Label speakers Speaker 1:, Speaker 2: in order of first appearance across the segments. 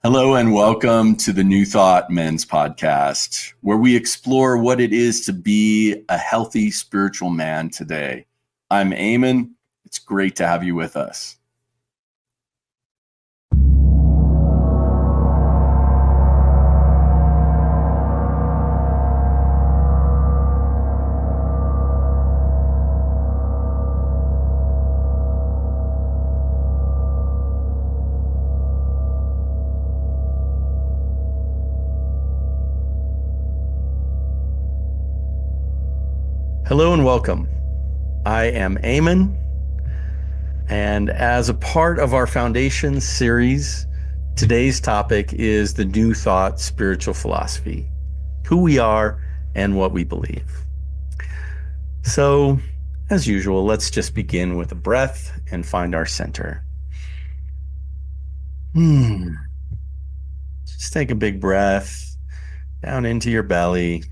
Speaker 1: Hello and welcome to the New Thought Men's Podcast, where we explore what it is to be a healthy spiritual man today. I'm Eamon. It's great to have you with us.
Speaker 2: Hello and welcome. I am Eamon, and as a part of our Foundation series, today's topic is the New Thought spiritual philosophy, who we are and what we believe. So, as usual, let's just begin with a breath and find our center. Just take a big breath down into your belly.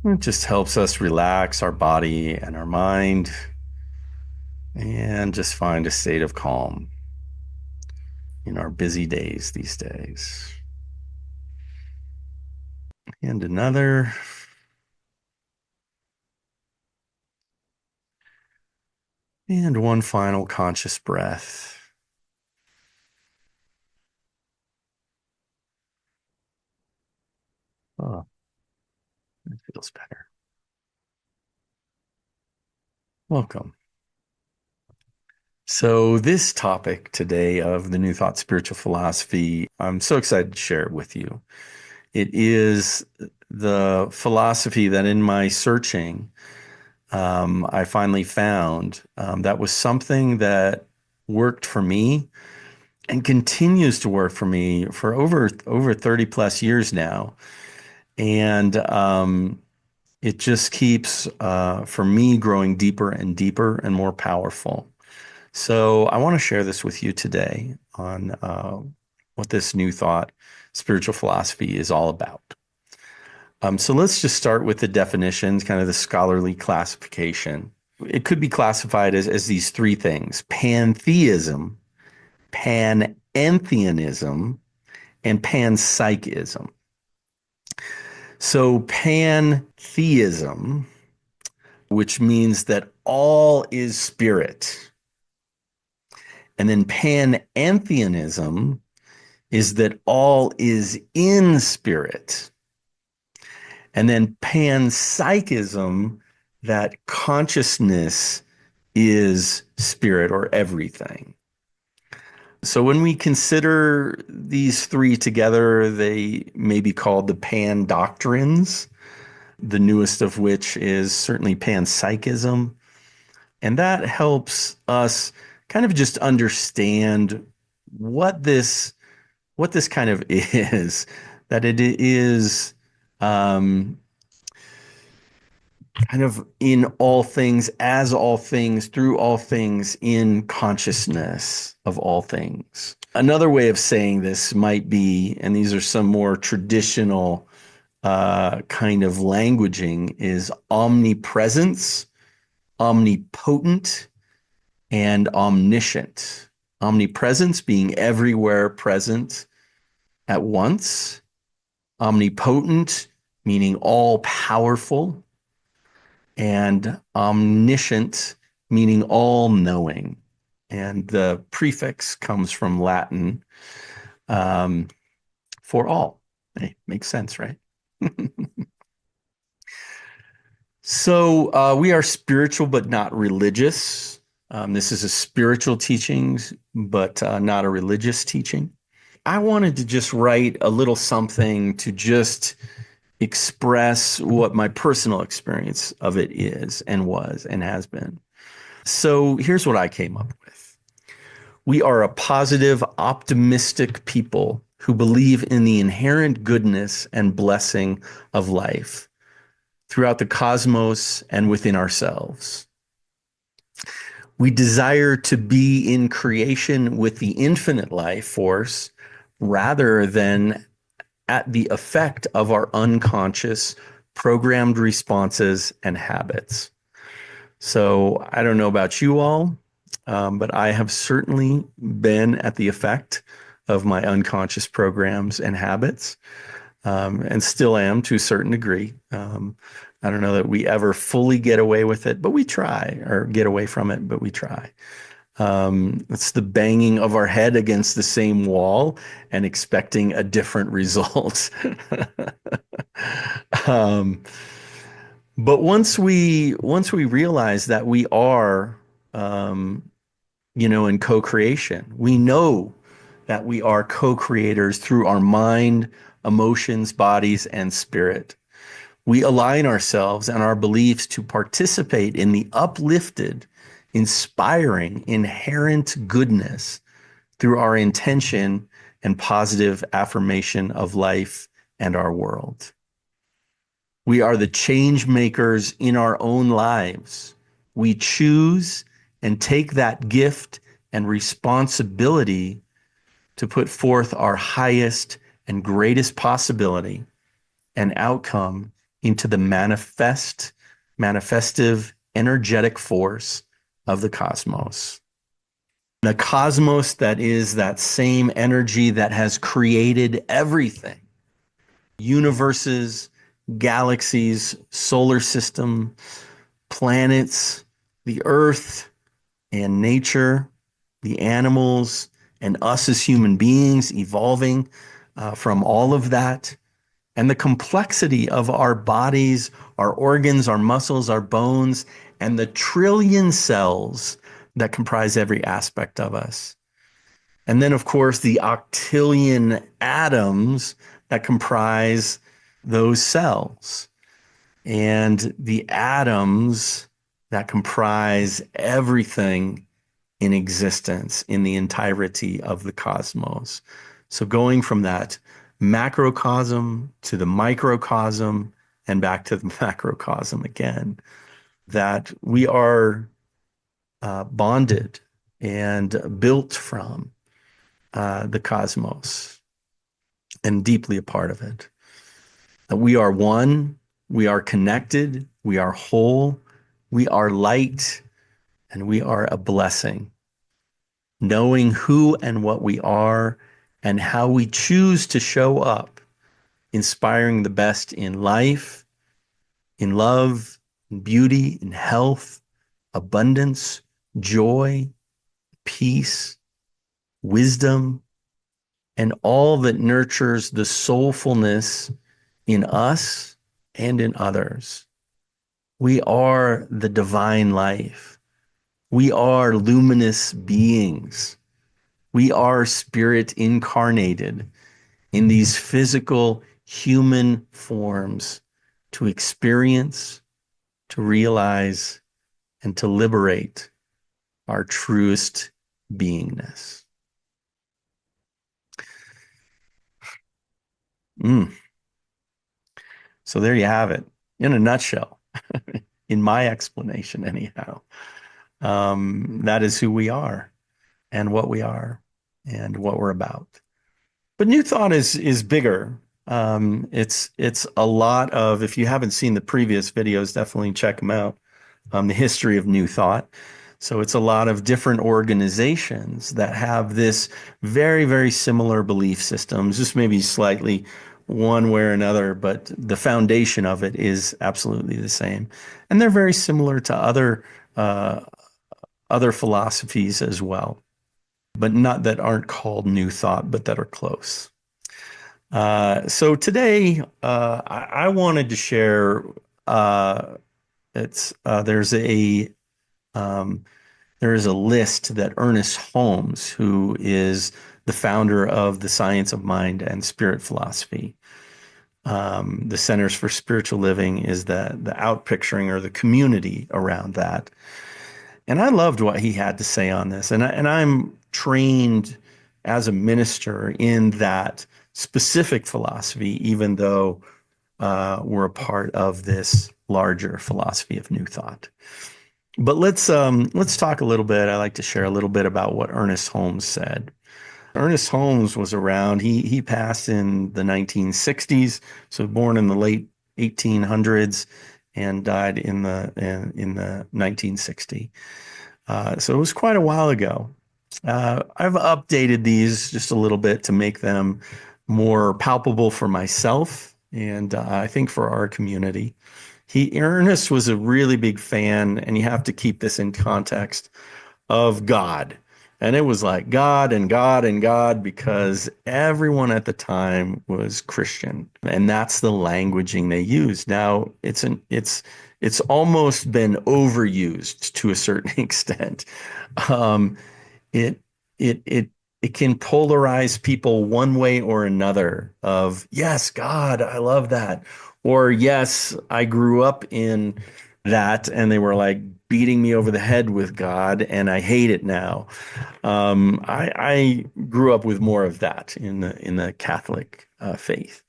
Speaker 2: It just helps us relax our body and our mind and just find a state of calm in our busy days these days. And another. And one final conscious breath. Oh, it feels better. Welcome. So this topic today of the New Thought spiritual philosophy, I'm so excited to share it with you. It is the philosophy that in my searching, I finally found that was something that worked for me and continues to work for me for over 30 plus years now. And it just keeps, for me, growing deeper and deeper and more powerful. So I want to share this with you today on what this New Thought spiritual philosophy is all about. So let's just start with the definitions, kind of the scholarly classification. It could be classified as these three things: pantheism, panentheism, and panpsychism. So pantheism, which means that all is spirit. And then panentheism is that all is in spirit. And then panpsychism, that consciousness is spirit or everything. So when we consider these three together, they may be called the pan doctrines, the newest of which is certainly panpsychism. And that helps us kind of just understand what this kind of is, that it is kind of in all things, as all things, through all things, in consciousness of all things. Another way of saying this might be, and these are some more traditional kind of languaging, is omnipresence, omnipotent, and omniscient. Omnipresence being everywhere present at once. Omnipotent meaning all powerful. And omniscient meaning all knowing. And the prefix comes from Latin for all. Hey, makes sense, right? So we are spiritual, but not religious. This is a spiritual teaching, but not a religious teaching. I wanted to just write a little something to just express what my personal experience of it is and was and has been. So here's what I came up with. We are a positive, optimistic people who believe in the inherent goodness and blessing of life throughout the cosmos and within ourselves. We desire to be in creation with the infinite life force rather than at the effect of our unconscious programmed responses and habits. So I don't know about you all, but I have certainly been at the effect of my unconscious programs and habits, and still am to a certain degree. I don't know that we ever fully get away with it, but we try, or get away from it, but we try. It's the banging of our head against the same wall and expecting a different result. um, but once we realize that we are, um, in co-creation, we know that we are co-creators through our mind, emotions, bodies, and spirit. We align ourselves and our beliefs to participate in the uplifted, inspiring, inherent goodness through our intention and positive affirmation of life and our world. We are the change makers in our own lives. We choose and take that gift and responsibility to put forth our highest and greatest possibility and outcome into the manifestive, energetic force of the cosmos. The cosmos that is that same energy that has created everything. Universes, galaxies, solar system, planets, the earth and nature, the animals, and us as human beings evolving from all of that, and the complexity of our bodies, our organs, our muscles, our bones, and the trillion cells that comprise every aspect of us. And then, of course, the octillion atoms that comprise those cells, and the atoms that comprise everything in existence in the entirety of the cosmos. So going from that macrocosm to the microcosm and back to the macrocosm again, that we are bonded and built from the cosmos and deeply a part of it. We are one, we are connected, we are whole, we are light, and we are a blessing. Knowing who and what we are and how we choose to show up, inspiring the best in life, in love, in beauty, in health, abundance, joy, peace, wisdom, and all that nurtures the soulfulness in us and in others. We are the divine life. We are luminous beings. We are spirit incarnated in these physical human forms to experience, to realize, and to liberate our truest beingness. Mm. So there you have it, in a nutshell, in my explanation, anyhow. That is who we are and what we are and what we're about. But New Thought is bigger. It's a lot of, if you haven't seen the previous videos, definitely check them out. The history of New Thought. So it's a lot of different organizations that have this very, very similar belief systems, just maybe slightly one way or another, but the foundation of it is absolutely the same. And they're very similar to other philosophies as well, but not that aren't called New Thought, but that are close. So today, I wanted to share. It's there is a list that Ernest Holmes, who is the founder of the Science of Mind and Spirit philosophy, the Centers for Spiritual Living, is the outpicturing or the community around that. And I loved what he had to say on this. And I'm trained as a minister in that specific philosophy, even though we're a part of this larger philosophy of New Thought. But let's talk a little bit. I like to share a little bit about what Ernest Holmes said. Ernest Holmes was around. He passed in the 1960s, so born in the late 1800s and died in the 1960. So it was quite a while ago. I've updated these just a little bit to make them more palpable for myself and I think for our community. Ernest was a really big fan, and you have to keep this in context of God. And it was like God and God and God because everyone at the time was Christian. And that's the languaging they used. Now it's almost been overused to a certain extent. Um, it it it it can polarize people one way or another of yes, God, I love that. Or yes, I grew up in that and they were like beating me over the head with God and I hate it now. I grew up with more of that in the Catholic faith,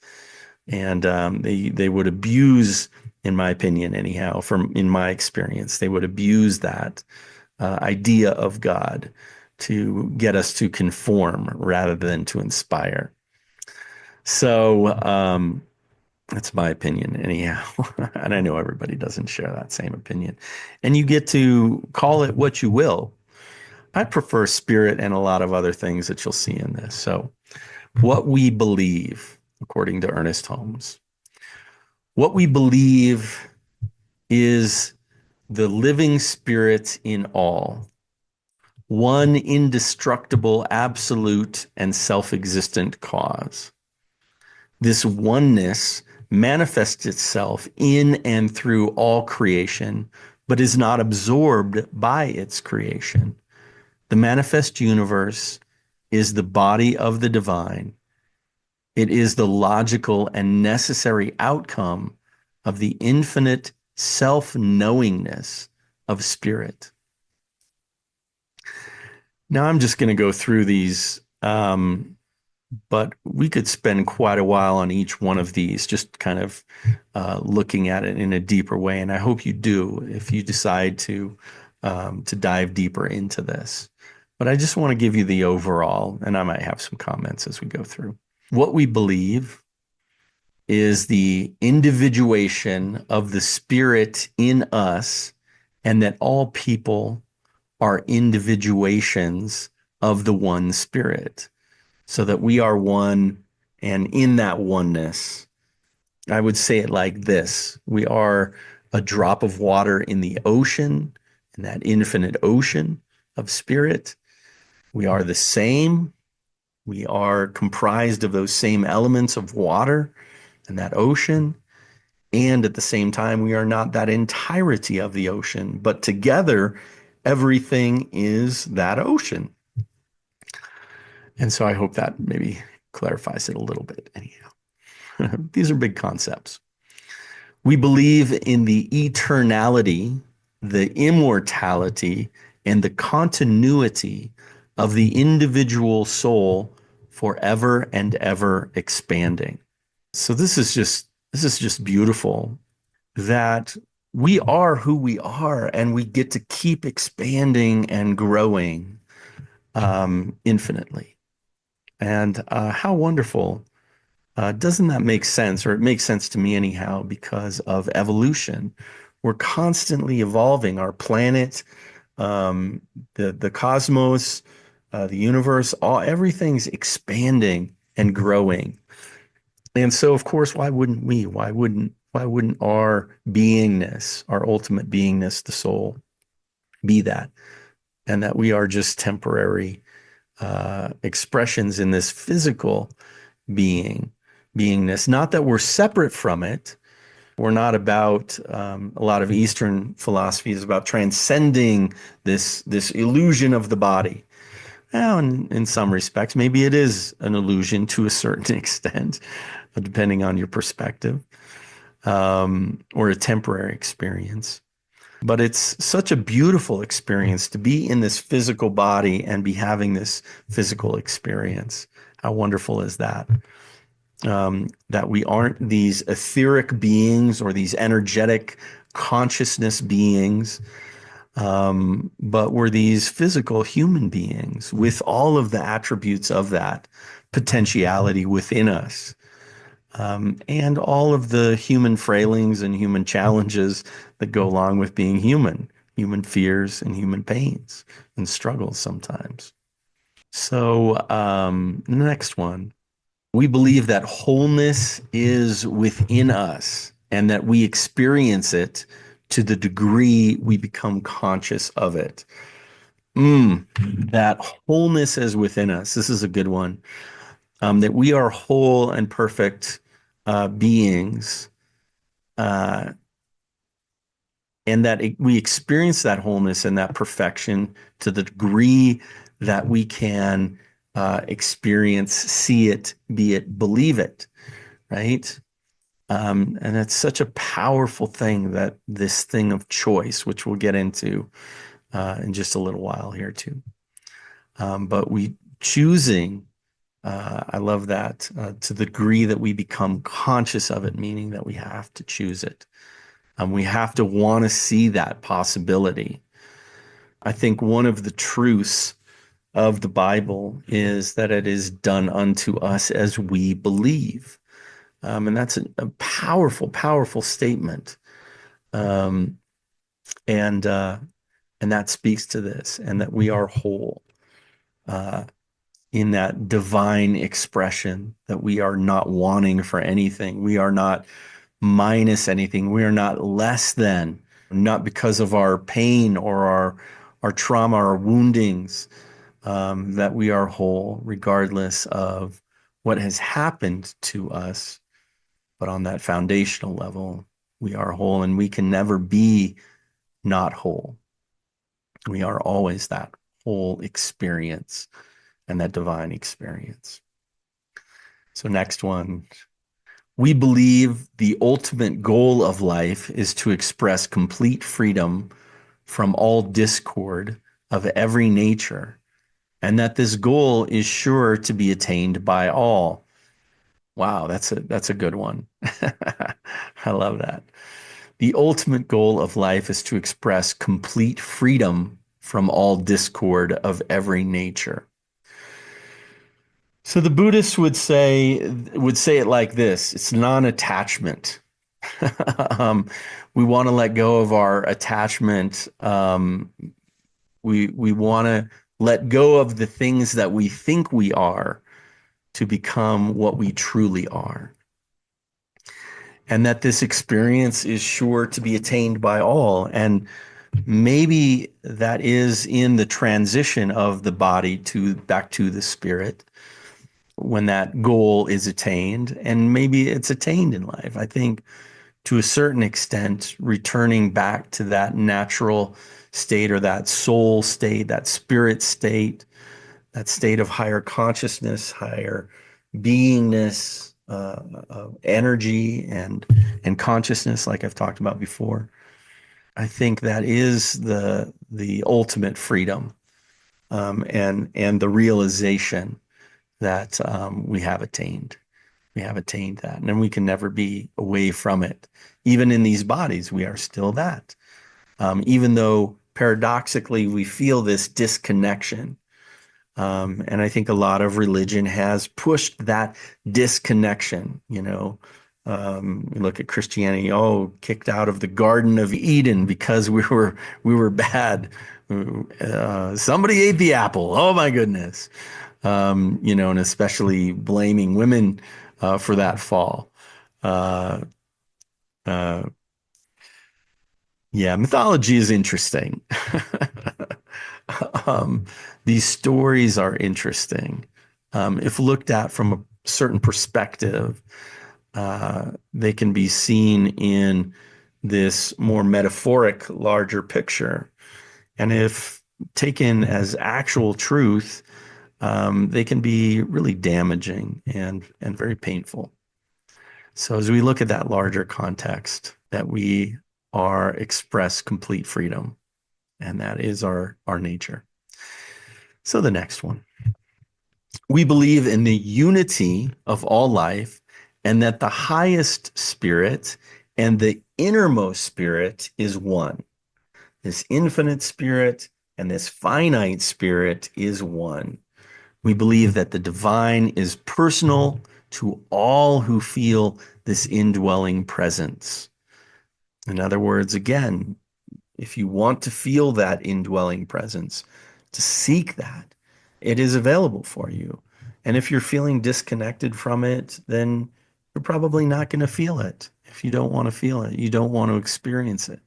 Speaker 2: and they would abuse, in my opinion, anyhow, from in my experience, they would abuse that idea of God to get us to conform rather than to inspire. So that's my opinion, anyhow. And I know everybody doesn't share that same opinion. And you get to call it what you will. I prefer spirit and a lot of other things that you'll see in this. So, what we believe, according to Ernest Holmes, what we believe is the living spirit in all, one indestructible, absolute, and self existent cause. This oneness manifests itself in and through all creation, but is not absorbed by its creation. The manifest universe is the body of the divine. It is the logical and necessary outcome of the infinite self-knowingness of spirit. Now I'm just going to go through these, but we could spend quite a while on each one of these, just kind of looking at it in a deeper way. And I hope you do if you decide to dive deeper into this. But I just want to give you the overall, and I might have some comments as we go through. What we believe is the individuation of the spirit in us, and that all people are individuations of the one spirit, so that we are one, and in that oneness, I would say it like this: we are a drop of water in the ocean, in that infinite ocean of spirit. We are the same. We are comprised of those same elements of water and that ocean. And at the same time, we are not that entirety of the ocean, but together, everything is that ocean. And so I hope that maybe clarifies it a little bit. Anyhow, these are big concepts. We believe in the eternality, the immortality, and the continuity of the individual soul forever and ever expanding. So this is just beautiful that we are who we are and we get to keep expanding and growing infinitely. And how wonderful. Doesn't that make sense? Or it makes sense to me anyhow, because of evolution. We're constantly evolving. Our planet, the cosmos, the universe, everything's expanding and growing. And so, of course, why wouldn't we? Why wouldn't our beingness, our ultimate beingness, the soul, be that? And that we are just temporary expressions in this physical beingness. Not that we're separate from it. We're not about a lot of Eastern philosophy is about transcending this illusion of the body. Well, in some respects, maybe it is an illusion to a certain extent, depending on your perspective, or a temporary experience. But it's such a beautiful experience to be in this physical body and be having this physical experience. How wonderful is that? That we aren't these etheric beings or these energetic consciousness beings, but we're these physical human beings with all of the attributes of that potentiality within us, and all of the human failings and human challenges that go along with being human. human fears and human pains and struggles sometimes. So, the next one, we believe that wholeness is within us and that we experience it to the degree we become conscious of it. That wholeness is within us. This is a good one. That we are whole and perfect beings, uh, and that we experience that wholeness and that perfection to the degree that we can experience, see it, be it, believe it, right? And it's such a powerful thing, that this thing of choice, which we'll get into in just a little while here too. But we choosing, I love that, to the degree that we become conscious of it, meaning that we have to choose it. We have to want to see that possibility. I think one of the truths of the Bible is that it is done unto us as we believe. And that's a powerful, powerful statement. Um, and that speaks to this, and that we are whole in that divine expression, that we are not wanting for anything. We are not minus anything. We are not less than, not because of our pain or our trauma, our woundings, that we are whole, regardless of what has happened to us. But on that foundational level, we are whole, and we can never be not whole. We are always that whole experience and that divine experience. So, next one. We believe the ultimate goal of life is to express complete freedom from all discord of every nature, and that this goal is sure to be attained by all. Wow, that's a good one. I love that. The ultimate goal of life is to express complete freedom from all discord of every nature. So the Buddhists would say it like this: it's non-attachment. We want to let go of our attachment. We want to let go of the things that we think we are to become what we truly are. And that this experience is sure to be attained by all. And maybe that is in the transition of the body to back to the spirit, when that goal is attained, and maybe it's attained in life. I think to a certain extent, returning back to that natural state, or that soul state, that spirit state, that state of higher consciousness, higher beingness, energy and consciousness, like I've talked about before. I think that is the ultimate freedom, and the realization that we have attained. We have attained that, and we can never be away from it. Even in these bodies, we are still that. Even though paradoxically we feel this disconnection. And I think a lot of religion has pushed that disconnection. We look at Christianity, kicked out of the Garden of Eden because we were bad. Somebody ate the apple. Oh my goodness. And especially blaming women for that fall. Yeah, mythology is interesting. These stories are interesting. If looked at from a certain perspective, they can be seen in this more metaphoric, larger picture. And if taken as actual truth, they can be really damaging and very painful. So as we look at that larger context, that we are express complete freedom, and that is our nature. So the next one. We believe in the unity of all life, and that the highest spirit and the innermost spirit is one. This infinite spirit and this finite spirit is one. We believe that the divine is personal to all who feel this indwelling presence. In other words, again, if you want to feel that indwelling presence, to seek that, it is available for you. And if you're feeling disconnected from it, then you're probably not going to feel it. If you don't want to feel it, you don't want to experience it.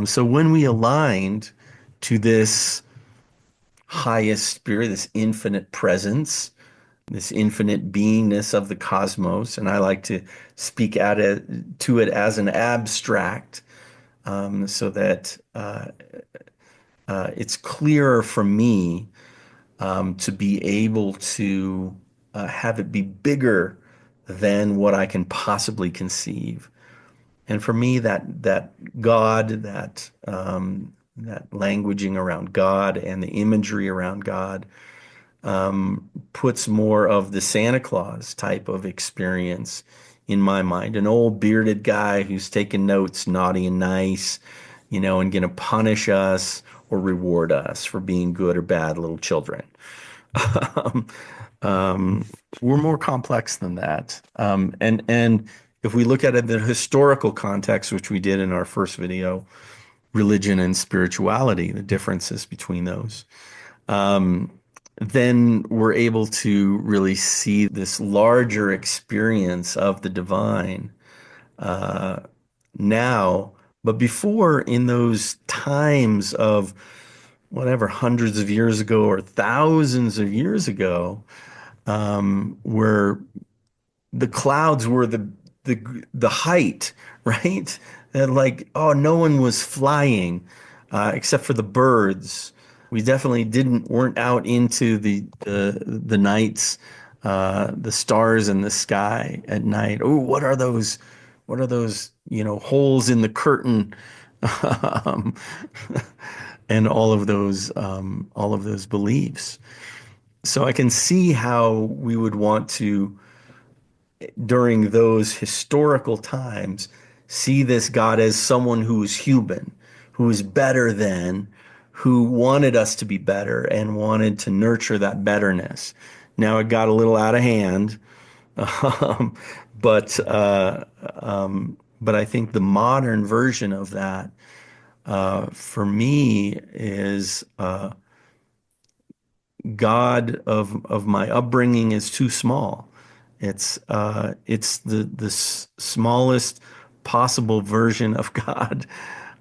Speaker 2: So when we aligned to this highest spirit, this infinite presence, this infinite beingness of the cosmos, and I like to speak at it to it as an abstract, so that it's clearer for me to be able to have it be bigger than what I can possibly conceive. And for me, that God, that languaging around God and the imagery around God puts more of the Santa Claus type of experience in my mind. An old bearded guy who's taking notes, naughty and nice, and going to punish us or reward us for being good or bad little children. um, we're more complex than that. And if we look at it in the historical context, which we did in our first video, religion and spirituality, the differences between those, then we're able to really see this larger experience of the divine now. But before, in those times of whatever, hundreds of years ago or thousands of years ago, where the clouds were the height, right? And like, oh, no one was flying except for the birds. We definitely weren't out into the nights, the stars in the sky at night. Oh, what are those? What are those? Holes in the curtain, um, and all of those beliefs. So I can see how we would want to, during those historical times, see this God as someone who is human, who is better than, who wanted us to be better and wanted to nurture that betterness. Now it got a little out of hand, um, but uh, but I think the modern version of that, for me, is God of my upbringing is too small. It's the smallest possible version of God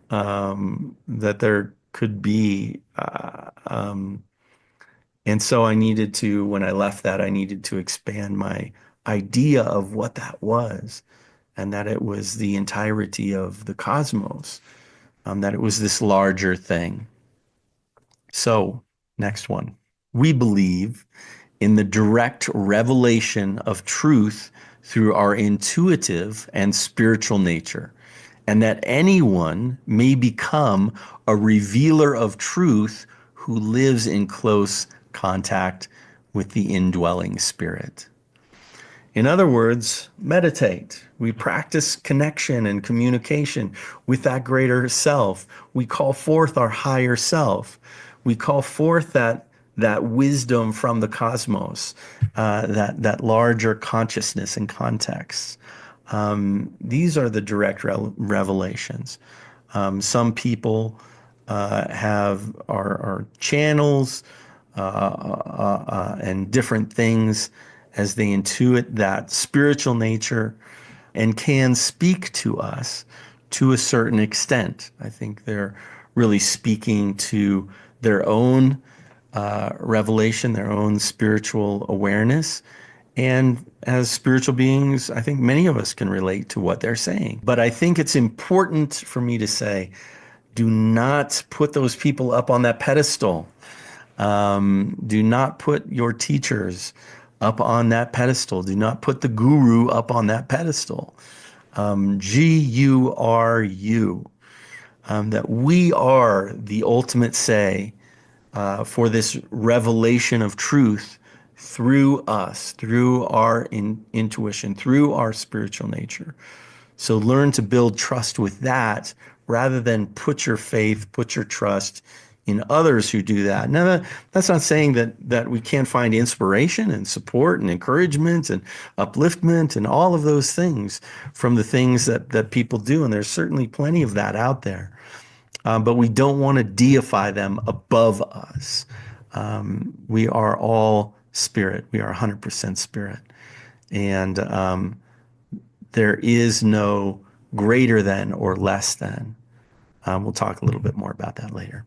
Speaker 2: that there could be. And so when I left that, I needed to expand my idea of what that was, and that it was the entirety of the cosmos, that it was this larger thing. So, next one. We believe in the direct revelation of truth through our intuitive and spiritual nature, and that anyone may become a revealer of truth who lives in close contact with the indwelling spirit. In other words, meditate. We practice connection and communication with that greater self. We call forth our higher self. We call forth that wisdom from the cosmos, that larger consciousness and context. These are the direct revelations. Some people have are channels and different things as they intuit that spiritual nature and can speak to us to a certain extent. I think they're really speaking to their own revelation, their own spiritual awareness. And as spiritual beings, I think many of us can relate to what they're saying. But I think it's important for me to say, do not put those people up on that pedestal. Do not put your teachers up on that pedestal. Do not put the guru up on that pedestal. GURU. That we are the ultimate say for this revelation of truth through us, through our intuition, through our spiritual nature. So learn to build trust with that rather than put your faith, put your trust in others who do that. Now, that's not saying that we can't find inspiration and support and encouragement and upliftment and all of those things from the things that people do. And there's certainly plenty of that out there. but we don't want to deify them above us. We are all spirit. We are 100% spirit. And there is no greater than or less than. We'll talk a little bit more about that later.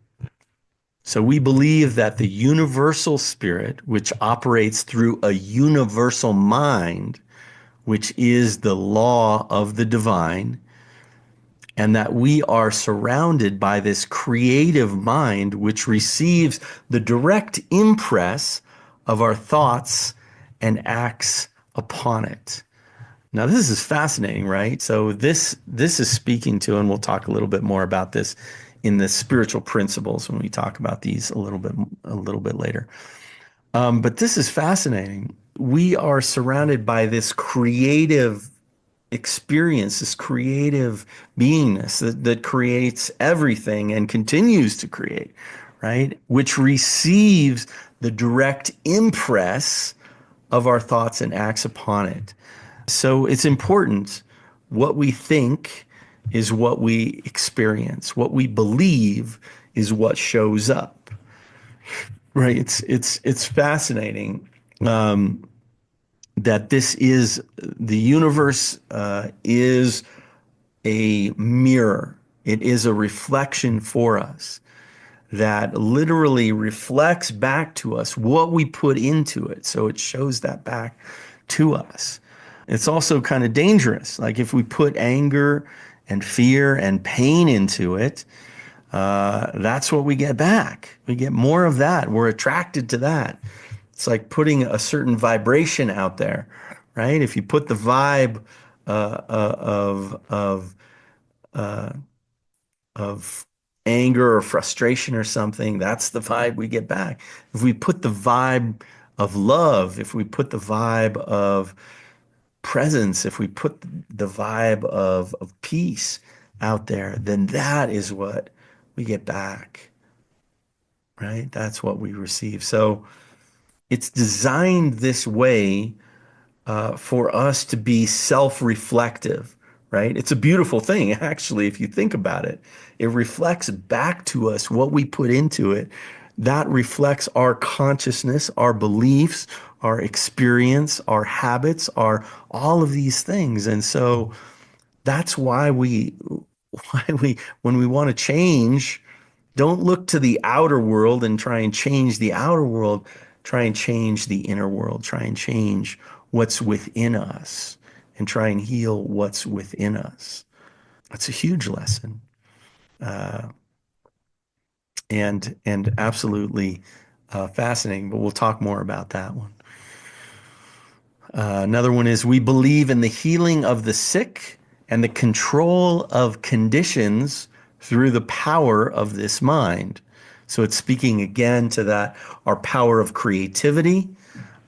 Speaker 2: So we believe that the universal spirit, which operates through a universal mind, which is the law of the divine, and that we are surrounded by this creative mind, which receives the direct impress of our thoughts and acts upon it. Now, this is fascinating, right? So this is speaking to, and we'll talk a little bit more about this in the spiritual principles when we talk about these a little bit later. But this is fascinating. We are surrounded by this creative experience, this creative beingness that creates everything and continues to create, right? Which receives the direct impress of our thoughts and acts upon it. So it's important. What we think is what we experience. What we believe is what shows up. Right? It's fascinating that this is the universe is a mirror. It is a reflection for us that literally reflects back to us what we put into it. So it shows that back to us. It's also kind of dangerous. Like if we put anger and fear and pain into it, that's what we get back. We get more of that. We're attracted to that. It's like putting a certain vibration out there, right? If you put the vibe of anger or frustration or something, that's the vibe we get back. If we put the vibe of love, if we put the vibe of presence, if we put the vibe of peace out there, then that is what we get back, right? That's what we receive. So it's designed this way for us to be self-reflective, right? It's a beautiful thing, actually, if you think about it. It reflects back to us what we put into it. That reflects our consciousness, our beliefs, our experience, our habits, our all of these things. And so that's why when we want to change, don't look to the outer world and try and change the outer world. Try and change the inner world. Try and change what's within us and try and heal what's within us. That's a huge lesson. And absolutely fascinating, but we'll talk more about that one. Another one is we believe in the healing of the sick and the control of conditions through the power of this mind. So it's speaking again to that, our power of creativity.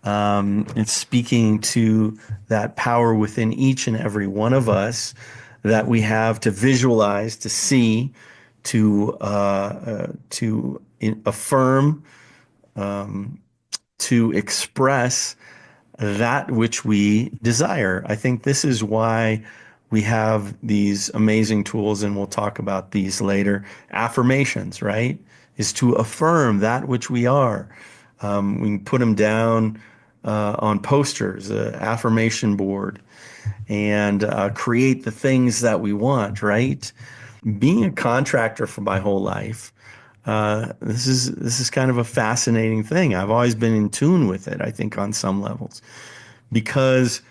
Speaker 2: It's speaking to that power within each and every one of us that we have to visualize, to see, to affirm, to express that which we desire. I think this is why we have these amazing tools, and we'll talk about these later. Affirmations, right? Is to affirm that which we are. We can put them down on posters, an affirmation board, and create the things that we want, right? Being a contractor for my whole life, this is kind of a fascinating thing. I've always been in tune with it, I think, on some levels, because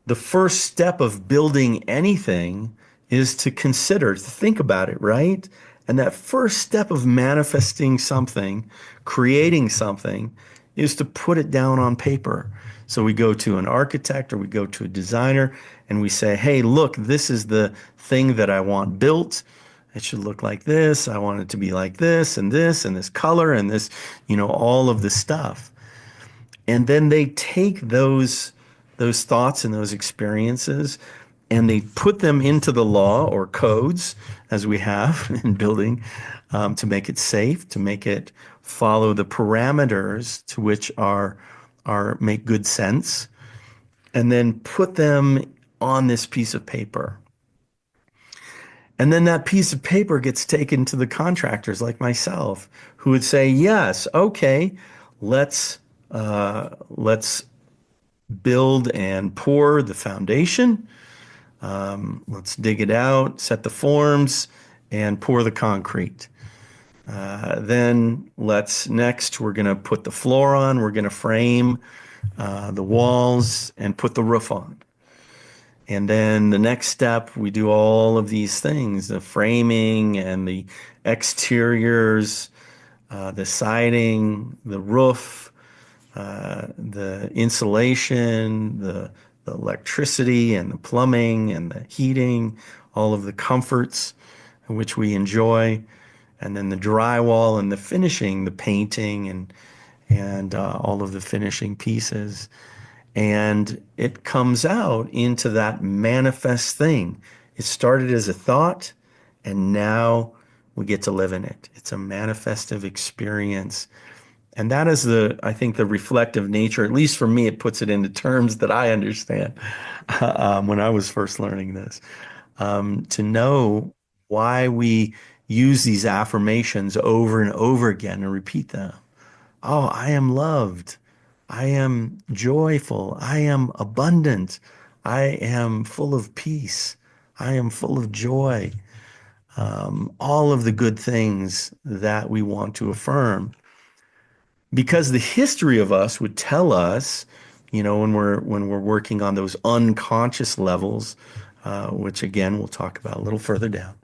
Speaker 2: the first step of building anything is to consider, to think about it, right? And that first step of manifesting something, creating something, is to put it down on paper. So we go to an architect or we go to a designer and we say, hey, look, this is the thing that I want built. It should look like this. I want it to be like this and this color and this, all of the stuff. And then they take those thoughts and those experiences and they put them into the law or codes, as we have in building, to make it safe, to make it follow the parameters to which are make good sense, and then put them on this piece of paper. And then that piece of paper gets taken to the contractors like myself, who would say, yes, okay, let's build and pour the foundation. Let's dig it out, set the forms, and pour the concrete. Then we're going to put the floor on, we're going to frame the walls and put the roof on. And then the next step, we do all of these things, the framing and the exteriors, the siding, the roof, the insulation, the electricity and the plumbing and the heating, all of the comforts which we enjoy, and then the drywall and the finishing, the painting and all of the finishing pieces. And it comes out into that manifest thing. It started as a thought, and now we get to live in it. It's a manifestive experience. And that is I think, the reflective nature, at least for me, it puts it into terms that I understand when I was first learning this. To know why we use these affirmations over and over again and repeat them. Oh, I am loved. I am joyful. I am abundant. I am full of peace. I am full of joy. All of the good things that we want to affirm. Because the history of us would tell us, when we're working on those unconscious levels, which again we'll talk about a little further down,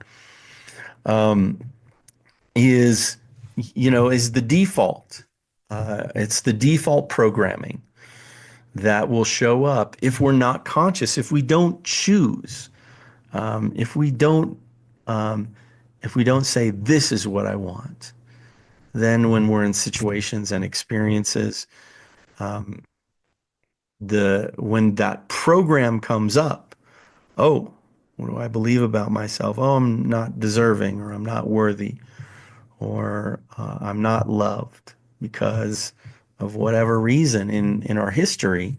Speaker 2: is the default. It's the default programming that will show up if we're not conscious, if we don't choose, if we don't say this is what I want. Then when we're in situations and experiences, when that program comes up, oh, what do I believe about myself? Oh, I'm not deserving, or I'm not worthy, or I'm not loved because of whatever reason in our history.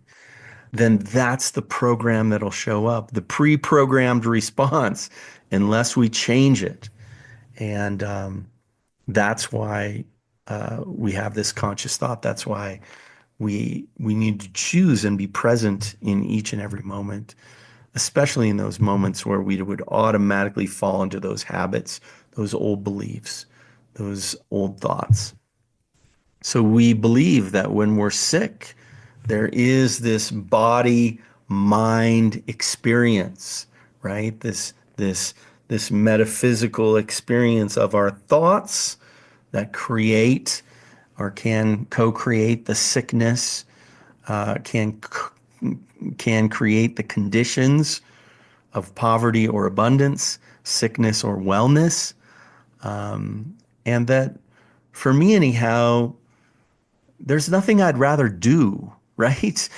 Speaker 2: Then that's the program that'll show up, the pre-programmed response, unless we change it. And that's why we have this conscious thought. That's why we need to choose and be present in each and every moment, especially in those moments where we would automatically fall into those habits, those old beliefs, those old thoughts. So we believe that when we're sick, there is this body-mind experience, right? This metaphysical experience of our thoughts that create or can co-create the sickness, can create the conditions of poverty or abundance, sickness or wellness. And that, for me anyhow, there's nothing I'd rather do, right?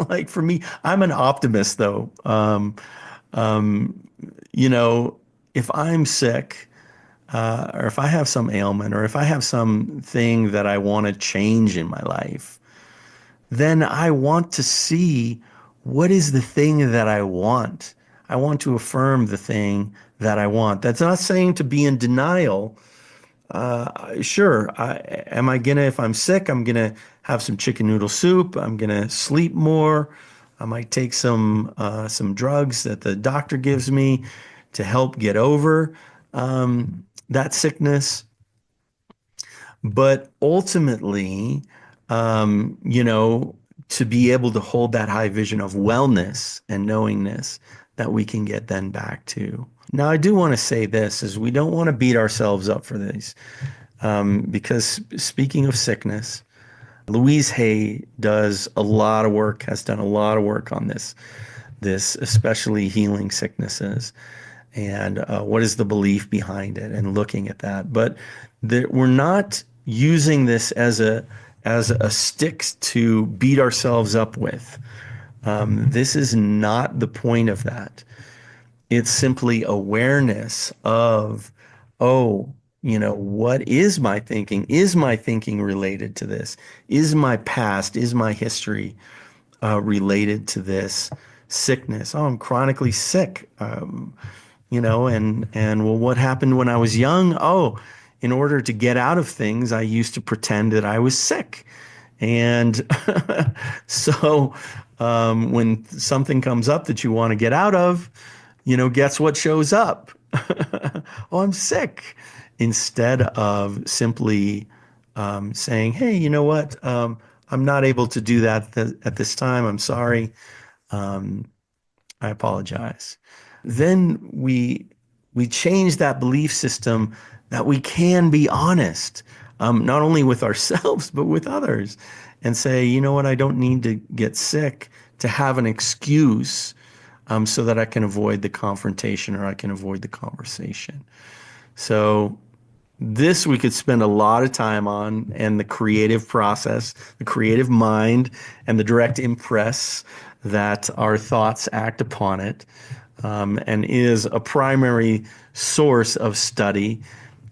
Speaker 2: Like for me, I'm an optimist though. If I'm sick, or if I have some ailment, or if I have something that I want to change in my life, then I want to see what is the thing that I want. I want to affirm the thing that I want. That's not saying to be in denial. Sure, if I'm sick, I'm gonna have some chicken noodle soup. I'm gonna sleep more. I might take some drugs that the doctor gives me to help get over that sickness. But ultimately, to be able to hold that high vision of wellness and knowingness that we can get then back to. Now, I do want to say this, is we don't want to beat ourselves up for these. Because speaking of sickness, Louise Hay has done a lot of work on this especially healing sicknesses, and what is the belief behind it, and looking at that. But we're not using this as a stick to beat ourselves up with. This is not the point of that. It's simply awareness of, what is my thinking? Is my thinking related to this? Is my past, is my history related to this sickness? Oh, I'm chronically sick. and well, what happened when I was young? Oh, in order to get out of things, I used to pretend that I was sick. And so when something comes up that you want to get out of, guess what shows up? Oh, I'm sick. Instead of simply saying, hey, you know what? I'm not able to do that at this time. I'm sorry. Um, I apologize. Then we change that belief system that we can be honest, not only with ourselves but with others, and say, you know what, I don't need to get sick to have an excuse, so that I can avoid the confrontation or I can avoid the conversation. So this we could spend a lot of time on, and the creative process, the creative mind, and the direct impress that our thoughts act upon it, and is a primary source of study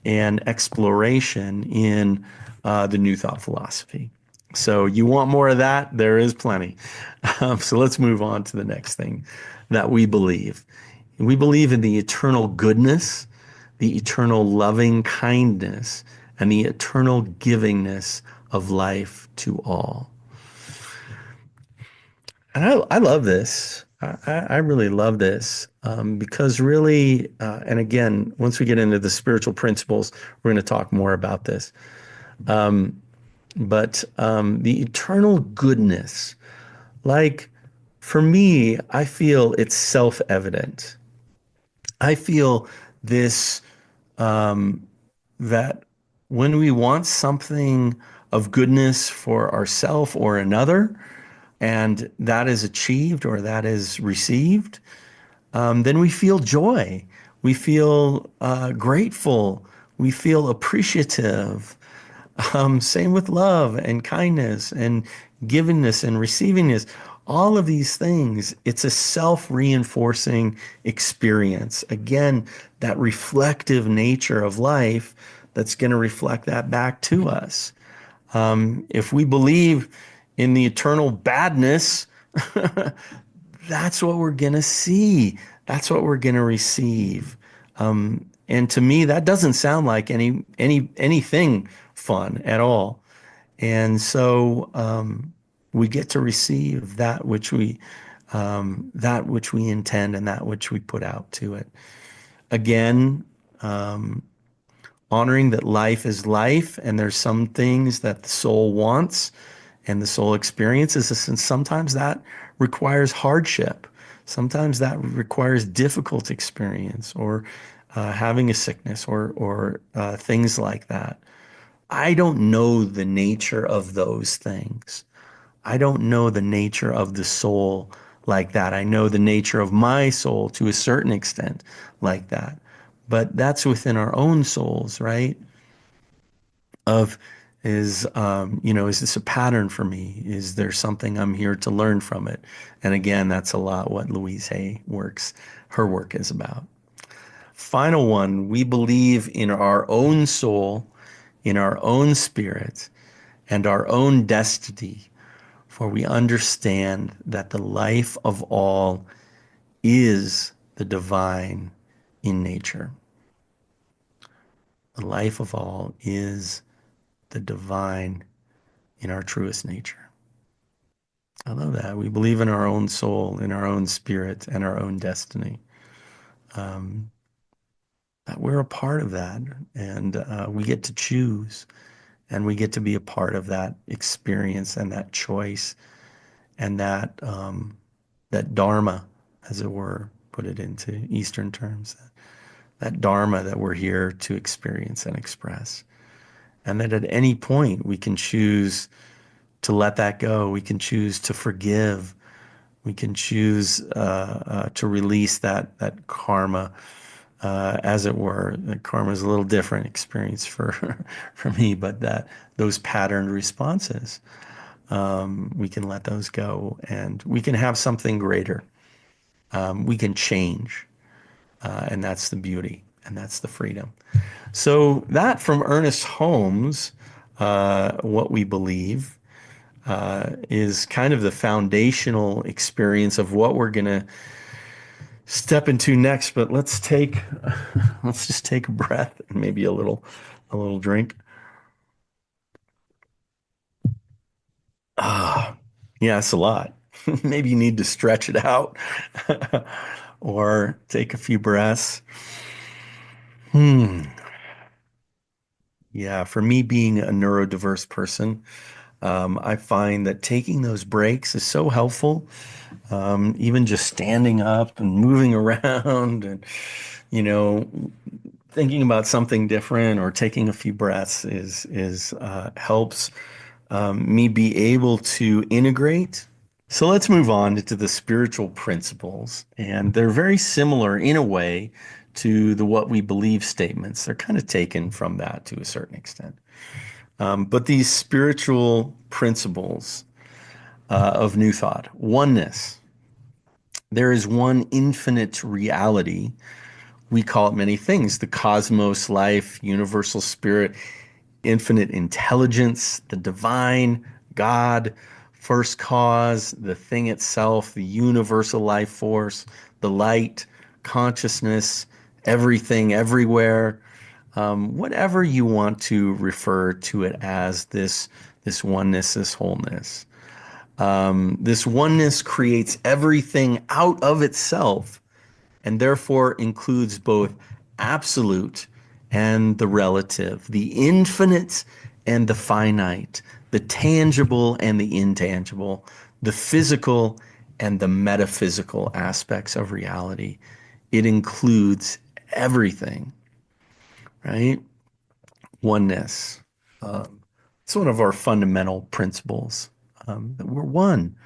Speaker 2: and exploration in the New Thought philosophy. So you want more of that? There is plenty. So let's move on to the next thing that we believe. We believe in the eternal goodness, the eternal loving kindness, and the eternal givingness of life to all. And I love this. I really love this, because really, and again, once we get into the spiritual principles, we're going to talk more about this. But the eternal goodness, like for me, I feel it's self-evident. I feel this, that when we want something of goodness for ourself or another, and that is achieved or that is received, then we feel joy. We feel grateful. We feel appreciative. Same with love and kindness and givingness and receivingness. All of these things, it's a self-reinforcing experience. Again, that reflective nature of life that's going to reflect that back to us. If we believe in the eternal badness, that's what we're going to see. That's what we're going to receive. And to me, that doesn't sound like anything fun at all. And so we get to receive that which we intend and that which we put out to it. Again, honoring that life is life, and there's some things that the soul wants and the soul experiences, and sometimes that requires hardship. Sometimes that requires difficult experience, or having a sickness, or things like that. I don't know the nature of those things. I don't know the nature of the soul like that. I know the nature of my soul to a certain extent like that. But that's within our own souls, right? Of is this a pattern for me? Is there something I'm here to learn from it? And again, that's a lot what Louise Hay her work is about. Final one, we believe in our own soul, in our own spirit, and our own destiny, for we understand that the life of all is the divine in nature. The life of all is the divine in our truest nature. I love that. We believe in our own soul, in our own spirit, and our own destiny. That we're a part of that, and we get to choose, and we get to be a part of that experience and that choice, and that dharma, as it were, put it into Eastern terms, that dharma that we're here to experience and express. And that at any point we can choose to let that go. We can choose to forgive. We can choose to release that karma, as it were. The karma is a little different experience for for me, but that those patterned responses, we can let those go, and we can have something greater. We can change, and that's the beauty, and that's the freedom. So that from Ernest Holmes, what we believe is kind of the foundational experience of what we're going to step into next, but let's just take a breath and maybe a little drink. Ah, yeah, it's a lot. Maybe you need to stretch it out or take a few breaths. Hmm. Yeah, for me being a neurodiverse person, I find that taking those breaks is so helpful. Even just standing up and moving around and, you know, thinking about something different or taking a few breaths is helps me be able to integrate. So let's move on to the spiritual principles, and they're very similar in a way to the what we believe statements. They're kind of taken from that to a certain extent. But these spiritual principles of New Thought, oneness, there is one infinite reality. We call it many things: the cosmos, life, universal spirit, infinite intelligence, the divine, God, first cause, the thing itself, the universal life force, the light, consciousness, everything, everywhere. Whatever you want to refer to it as, this oneness, this wholeness. This oneness creates everything out of itself and therefore includes both absolute and the relative, the infinite and the finite, the tangible and the intangible, the physical and the metaphysical aspects of reality. It includes everything, right? Oneness. It's one of our fundamental principles, that we're one.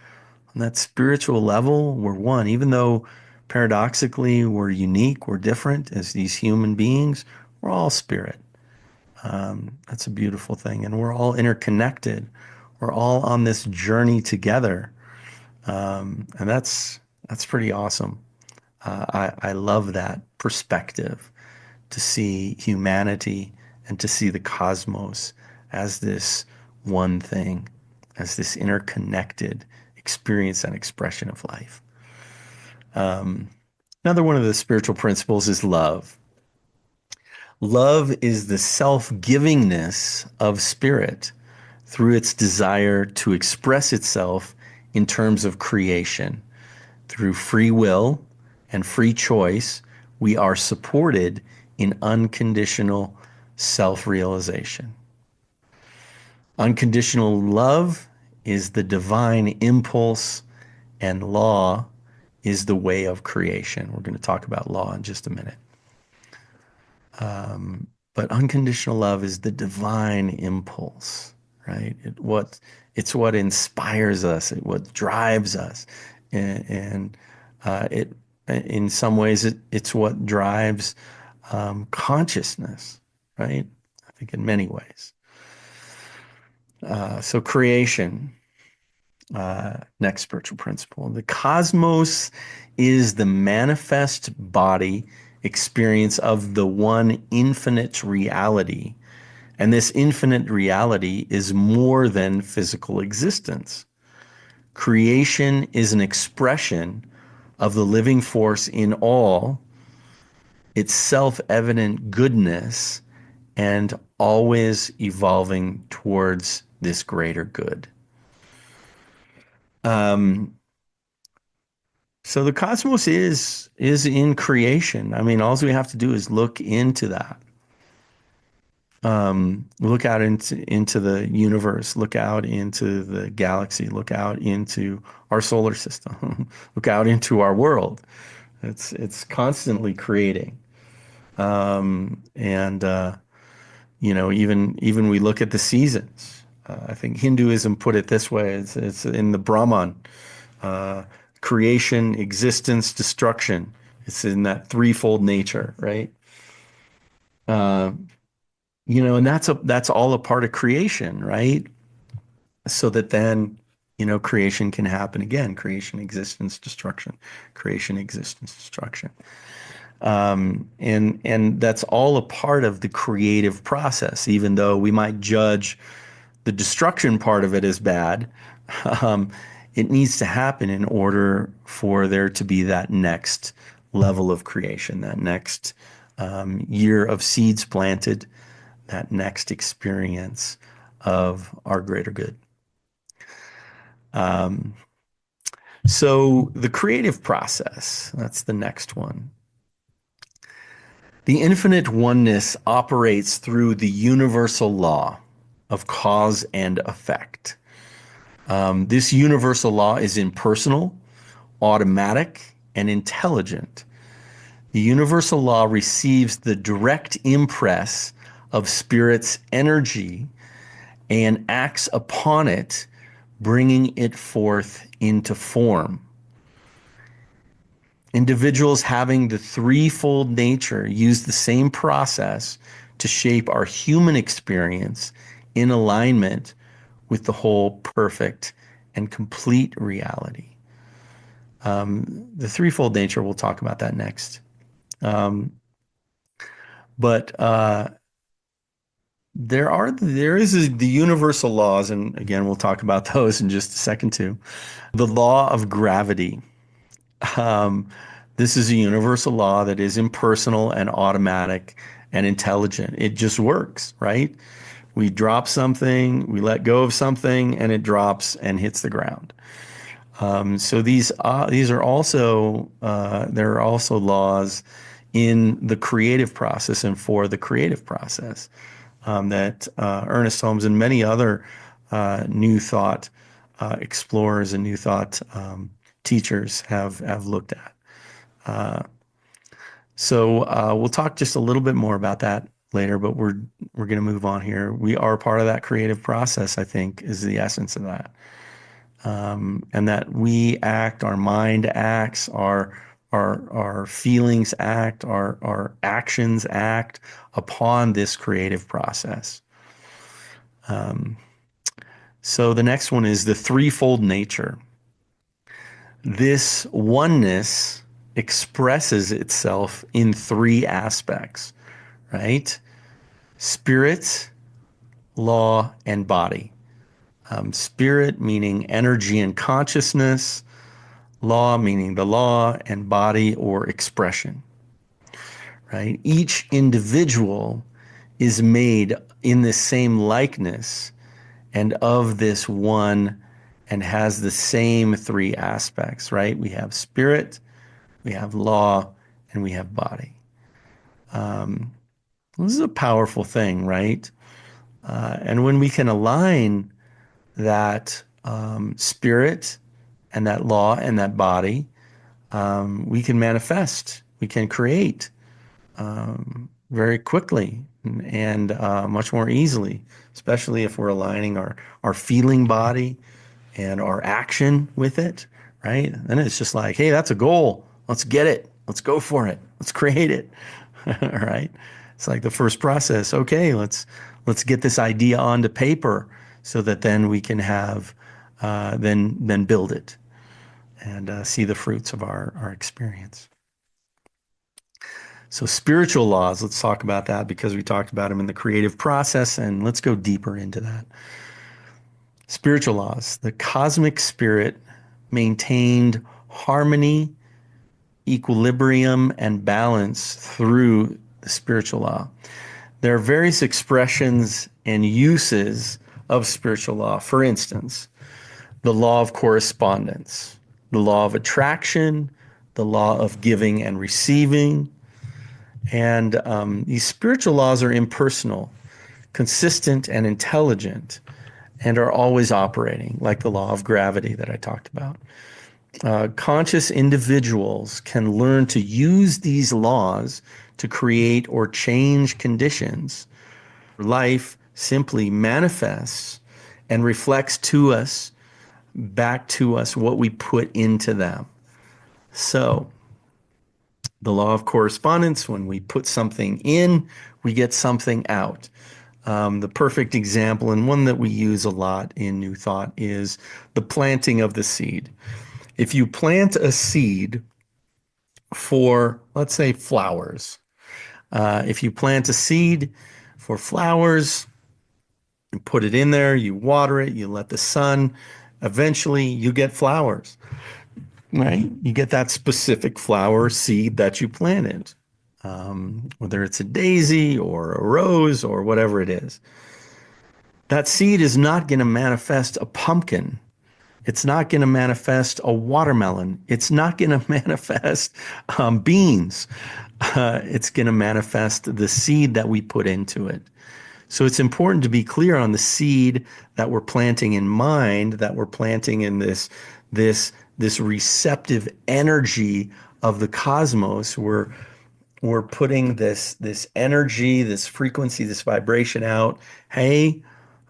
Speaker 2: On that spiritual level, we're one. Even though paradoxically we're unique, we're different as these human beings, we're all spirit. That's a beautiful thing. And we're all interconnected. We're all on this journey together. And that's pretty awesome. I love that perspective to see humanity and to see the cosmos as this one thing, as this interconnected experience and expression of life. Another one of the spiritual principles is love. Love is the self-givingness of spirit through its desire to express itself in terms of creation. Through free will and free choice, we are supported in unconditional self-realization. Unconditional love is the divine impulse, and law is the way of creation. We're going to talk about law in just a minute. But unconditional love is the divine impulse, right? It's what inspires us, what drives us, and it in some ways it's what drives consciousness, right? I think in many ways. So creation, next spiritual principle. The cosmos is the manifest body experience of the one infinite reality. And this infinite reality is more than physical existence. Creation is an expression of the living force in all, its self-evident goodness, and always evolving towards this greater good. So the cosmos is in creation. I mean, all we have to do is look into that. Look out into the universe, look out into the galaxy, look out into our solar system, look out into our world. It's constantly creating. And even we look at the seasons. I think Hinduism put it this way: it's in the Brahman, creation, existence, destruction. It's in that threefold nature, right? And that's all a part of creation, right? So that then, creation can happen again. Creation, existence, destruction. Creation, existence, destruction. And that's all a part of the creative process, even though we might judge the destruction part of it as bad. Um, it needs to happen in order for there to be that next level of creation, that next year of seeds planted, that next experience of our greater good. So the creative process, that's the next one. The infinite oneness operates through the universal law of cause and effect. This universal law is impersonal, automatic, and intelligent. The universal law receives the direct impress of Spirit's energy and acts upon it, bringing it forth into form. Individuals having the threefold nature use the same process to shape our human experience in alignment with the whole perfect and complete reality. The threefold nature, we'll talk about that next. But there is the universal laws, and again, we'll talk about those in just a second too. The law of gravity. This is a universal law that is impersonal and automatic and intelligent. It just works, right? We drop something, we let go of something, and it drops and hits the ground. So these are also there are also laws in the creative process and for the creative process that Ernest Holmes and many other New Thought explorers and New Thought teachers have looked at. So we'll talk just a little bit more about that later, but we're going to move on here. We are part of that creative process, I think, is the essence of that. And that we act, our mind acts, our feelings act, our actions act upon this creative process. So the next one is the threefold nature. This oneness expresses itself in three aspects, right? Spirit, law, and body. Spirit meaning energy and consciousness, law meaning the law, and body or expression, right? Each individual is made in the same likeness and of this one and has the same three aspects, right? We have spirit, we have law, and we have body. This is a powerful thing, right? And when we can align that spirit and that law and that body, we can manifest, we can create very quickly and much more easily, especially if we're aligning our feeling body and our action with it, right? Then it's just like, hey, that's a goal. Let's get it. Let's go for it. Let's create it. All right. It's like the first process. Okay, let's get this idea onto paper so that then we can have then build it and see the fruits of our experience. So spiritual laws, let's talk about that because we talked about them in the creative process, and let's go deeper into that. Spiritual laws. The cosmic spirit maintained harmony, equilibrium, and balance through the spiritual law. There are various expressions and uses of spiritual law. For instance, the law of correspondence, the law of attraction, the law of giving and receiving. And these spiritual laws are impersonal, consistent, and intelligent, and are always operating, like the law of gravity that I talked about. Conscious individuals can learn to use these laws to create or change conditions. Life simply manifests and reflects to us, back to us, what we put into them. So, the law of correspondence, when we put something in, we get something out. The perfect example, and one that we use a lot in New Thought, is the planting of the seed. If you plant a seed for, let's say, flowers, if you plant a seed for flowers, you put it in there, you water it, you let the sun, eventually you get flowers. right? You get that specific flower seed that you planted, whether it's a daisy or a rose or whatever it is. That seed is not going to manifest a pumpkin. It's not going to manifest a watermelon. It's not going to manifest beans. It's going to manifest the seed that we put into it. So it's important to be clear on the seed that we're planting in mind, that we're planting in this receptive energy of the cosmos. We're putting this energy, this frequency, this vibration out. Hey,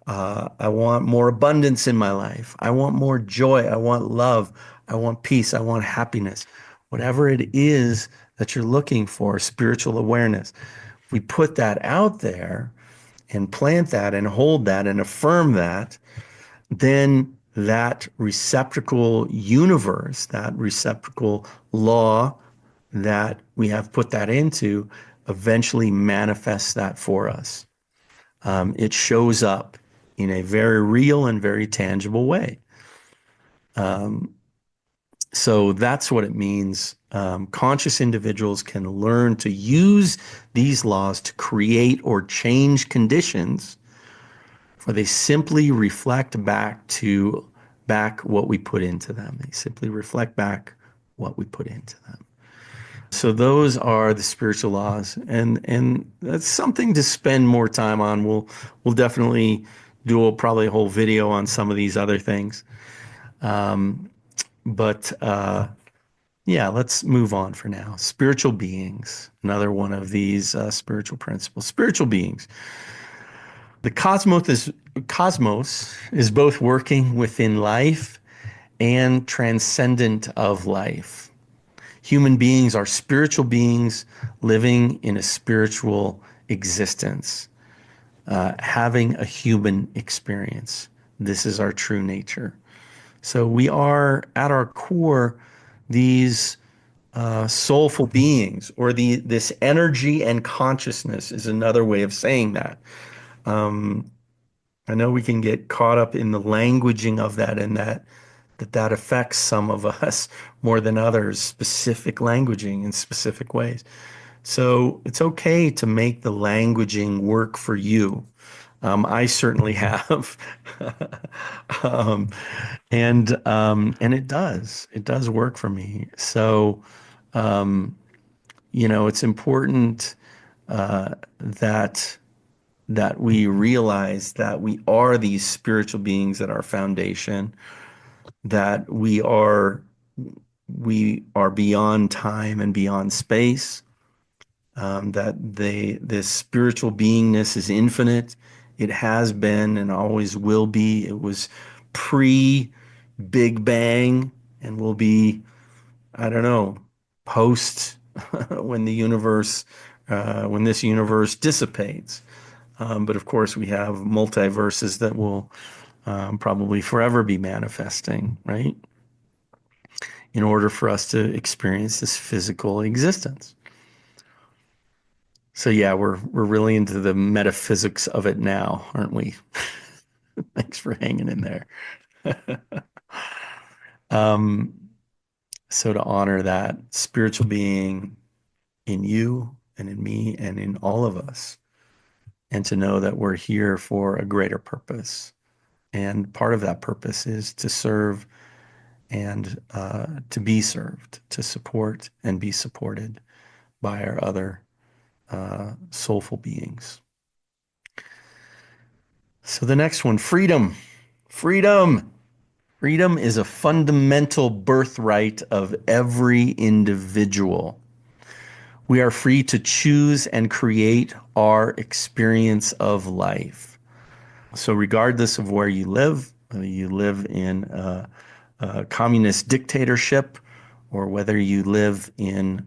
Speaker 2: I want more abundance in my life. I want more joy. I want love. I want peace. I want happiness. Whatever it is that you're looking for, spiritual awareness. We put that out there and plant that and hold that and affirm that, then that receptacle universe, that receptacle law that we have put that into, eventually manifests that for us. It shows up in a very real and very tangible way. So that's what it means. Conscious individuals can learn to use these laws to create or change conditions where they simply reflect back what we put into them. They simply reflect back what we put into them. So those are the spiritual laws, and that's something to spend more time on. We'll definitely do probably a whole video on some of these other things. But yeah, let's move on for now. Spiritual beings, another one of these spiritual principles. Spiritual beings. The cosmos is both working within life and transcendent of life. Human beings are spiritual beings living in a spiritual existence, having a human experience. This is our true nature. So we are, at our core, these soulful beings, or this energy and consciousness is another way of saying that. I know we can get caught up in the languaging of that, and that affects some of us more than others, specific languaging in specific ways. So it's okay to make the languaging work for you. I certainly have. And it does work for me. So, it's important that we realize that we are these spiritual beings at our foundation, that we are beyond time and beyond space, that this spiritual beingness is infinite. It has been and always will be. It was pre-Big Bang and will be, I don't know, post when this universe dissipates. But of course, we have multiverses that will probably forever be manifesting, right? In order for us to experience this physical existence. So yeah, we're really into the metaphysics of it now, aren't we? Thanks for hanging in there. So to honor that spiritual being in you and in me and in all of us, and to know that we're here for a greater purpose. And part of that purpose is to serve and to be served, to support and be supported by our other soulful beings. So the next one, freedom. Freedom. Freedom is a fundamental birthright of every individual. We are free to choose and create our experience of life. So regardless of where you live, whether you live in a communist dictatorship, or whether you live in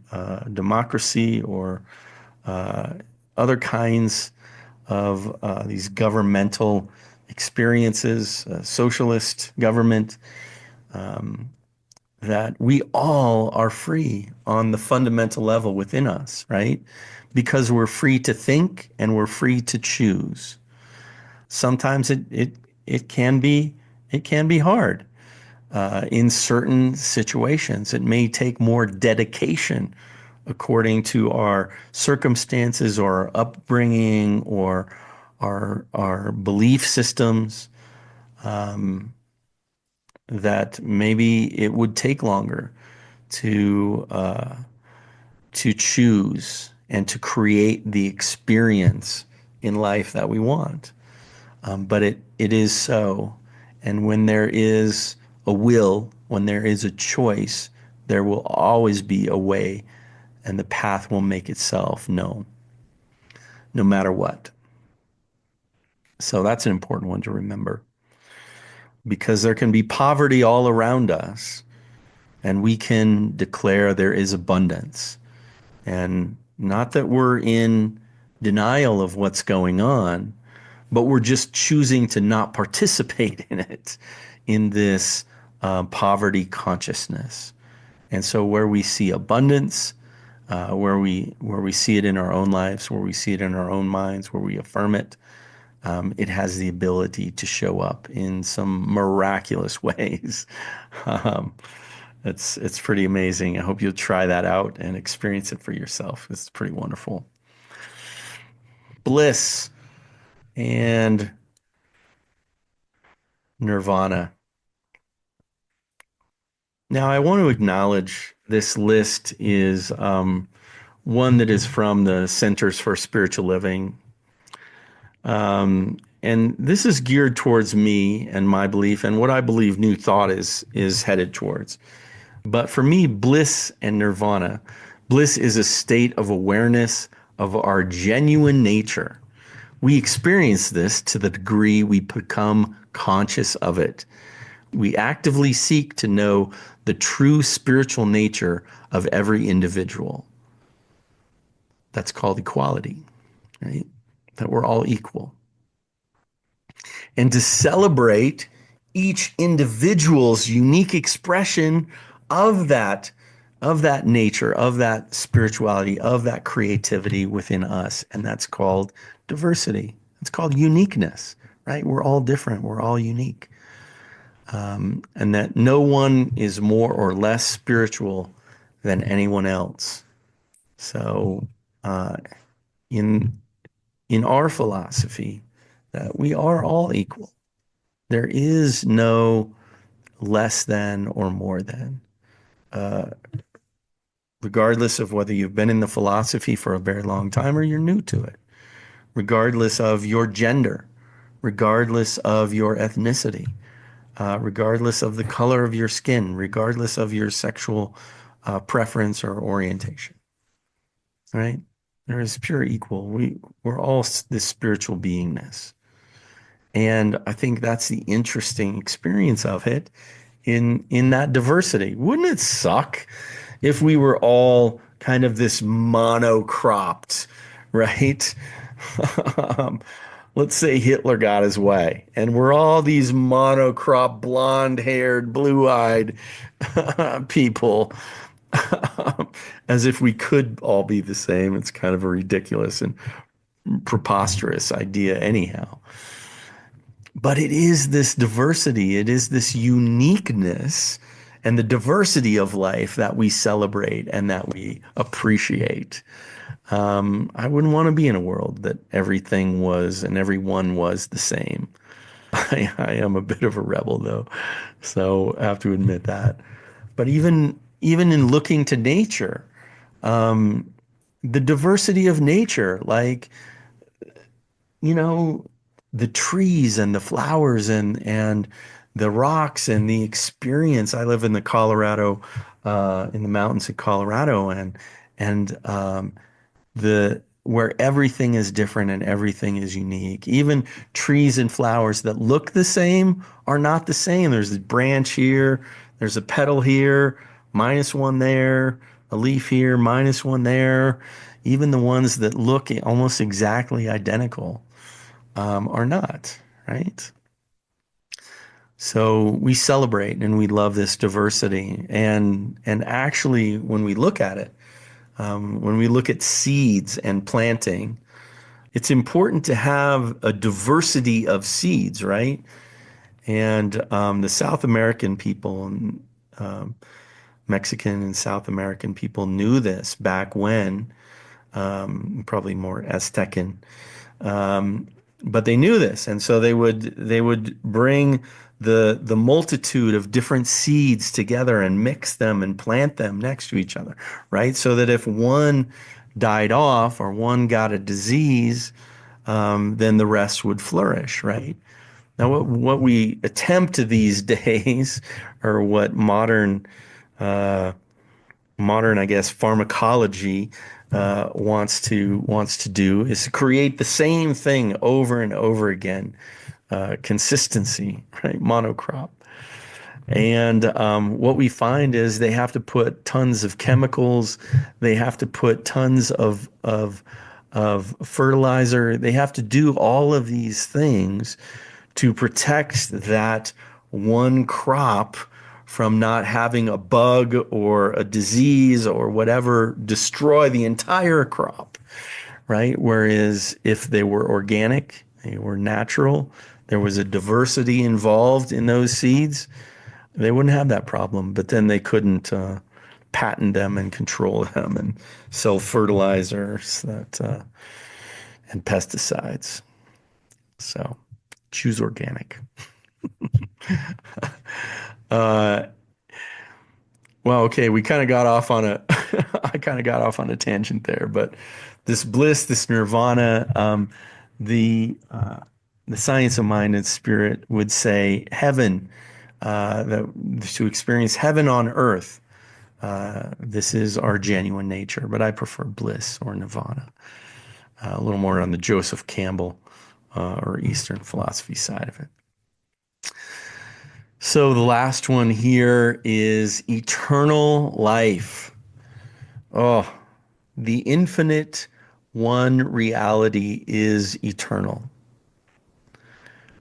Speaker 2: democracy or other kinds of these governmental experiences, socialist government, that we all are free on the fundamental level within us, right? Because we're free to think and we're free to choose. Sometimes it can be hard. in certain situations. It may take more dedication according to our circumstances or our upbringing or our belief systems, that maybe it would take longer to choose and to create the experience in life that we want. But it is so. And when there is a will, when there is a choice, there will always be a way, and the path will make itself known, no matter what. So that's an important one to remember, because there can be poverty all around us, and we can declare there is abundance. And not that we're in denial of what's going on, but we're just choosing to not participate in it, in this poverty consciousness. So where we see abundance, where we see it in our own lives, where we see it in our own minds, where we affirm it, it has the ability to show up in some miraculous ways. Um, it's pretty amazing. I hope you'll try that out and experience it for yourself. It's pretty wonderful. Bliss and nirvana. Now, I want to acknowledge this list is one that is from the Centers for Spiritual Living. And this is geared towards me and my belief and what I believe New Thought is headed towards. But for me, bliss and nirvana, bliss is a state of awareness of our genuine nature. We experience this to the degree we become conscious of it. We actively seek to know the true spiritual nature of every individual. That's called equality, right? That we're all equal. And to celebrate each individual's unique expression of that nature, of that spirituality, of that creativity within us. And that's called diversity. It's called uniqueness, right? We're all different. We're all unique. And that no one is more or less spiritual than anyone else. So in our philosophy, that we are all equal. There is no less than or more than. Regardless of whether you've been in the philosophy for a very long time or you're new to it, regardless of your gender, regardless of your ethnicity, regardless of the color of your skin, regardless of your sexual preference or orientation, right? There is pure equal. We're all this spiritual beingness. And I think that's the interesting experience of it in that diversity. Wouldn't it suck if we were all kind of this monocropped, right? Let's say Hitler got his way, and we're all these monocrop, blonde-haired, blue-eyed people, as if we could all be the same. It's kind of a ridiculous and preposterous idea anyhow. But it is this diversity, it is this uniqueness and the diversity of life that we celebrate and that we appreciate. I wouldn't want to be in a world that everything was and everyone was the same. I am a bit of a rebel, though, so I have to admit that. But even in looking to nature, the diversity of nature, like, the trees and the flowers and the rocks and the experience. I live in the Colorado, in the mountains of Colorado, and where everything is different and everything is unique. Even trees and flowers that look the same are not the same. There's a branch here, there's a petal here, minus one there, a leaf here, minus one there. Even the ones that look almost exactly identical are not, right? So we celebrate and we love this diversity. And actually, when we look at it, when we look at seeds and planting, it's important to have a diversity of seeds, right? And the South American people, um, Mexican and South American people knew this back when, probably more Aztecan. Um, but they knew this, and so they would bring the multitude of different seeds together and mix them and plant them next to each other, right? So that if one died off or one got a disease, then the rest would flourish, right? Now, what we attempt these days, or what modern, I guess, pharmacology wants to do, is to create the same thing over and over again. Consistency, right? Monocrop. And what we find is they have to put tons of chemicals, they have to put tons of fertilizer, they have to do all of these things to protect that one crop from not having a bug or a disease or whatever destroy the entire crop, right? Whereas if they were organic, they were natural, there was a diversity involved in those seeds, they wouldn't have that problem. But then they couldn't patent them and control them and sell fertilizers and pesticides. So choose organic. Uh, well, okay, we kind of got off on a, I kind of got off on a tangent there, but this bliss, this nirvana, the uh, the science of mind and spirit would say heaven, that to experience heaven on earth. This is our genuine nature, but I prefer bliss or nirvana. A little more on the Joseph Campbell or Eastern philosophy side of it. So the last one here is eternal life. Oh, the infinite one reality is eternal.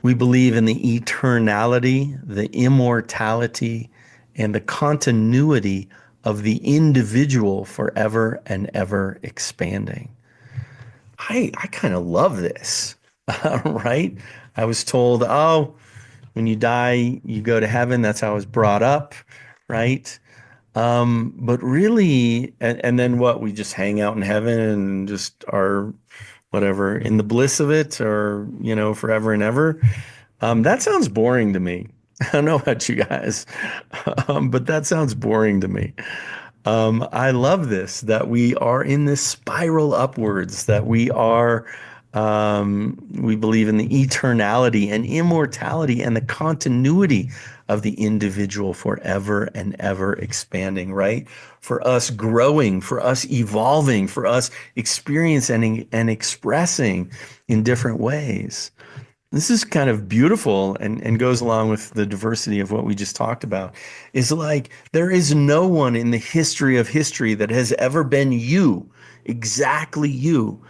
Speaker 2: We believe in the eternality, the immortality, and the continuity of the individual forever and ever expanding. I kind of love this, right? I was told, oh, when you die, you go to heaven. That's how I was brought up, right? But really, and then what? We just hang out in heaven and just are whatever in the bliss of it, or forever and ever. That sounds boring to me. I don't know about you guys, but that sounds boring to me. I love this, that we are in this spiral upwards, that we believe in the eternality and immortality and the continuity of the individual forever and ever expanding, right? For us growing, for us evolving, for us experiencing and expressing in different ways. This is kind of beautiful and goes along with the diversity of what we just talked about. Is like there is no one in the history of history that has ever been you, exactly you.